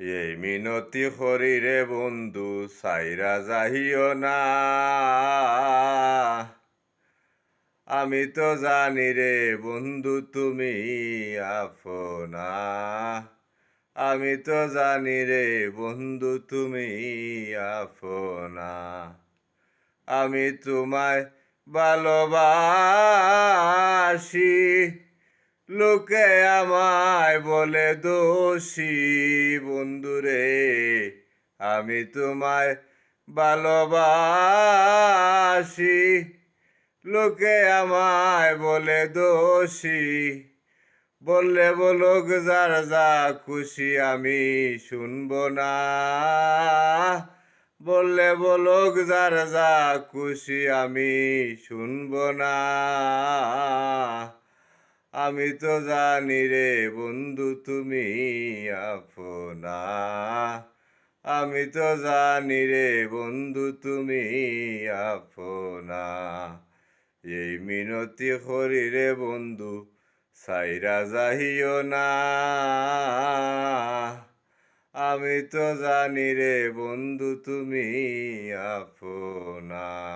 এই মিনতি করি রে বন্ধু সাইরা যাহিও না। আমি তো জানি রে বন্ধু তুমি আপনা। আমি তো জানি রে বন্ধু তুমি আপনা। আমি তোমায় ভালোবাসি, লোকে আমায় বলে দোষী। বন্ধুরে আমি তোমায় ভালোবাসি, লোকে আমায় বলে দোষী। বললে বলুক যার যা খুশি আমি শুনবো না। বললে বলুক যার যা খুশি আমি শুনবো না। আমি তো জানি রে বন্ধু তুমি আপনা। আমি তো জানি রে বন্ধু তুমি আপনা। এই মিনতি করি রে বন্ধু সাইরা যাহিও না। আমি তো জানি রে বন্ধু তুমি আপনা।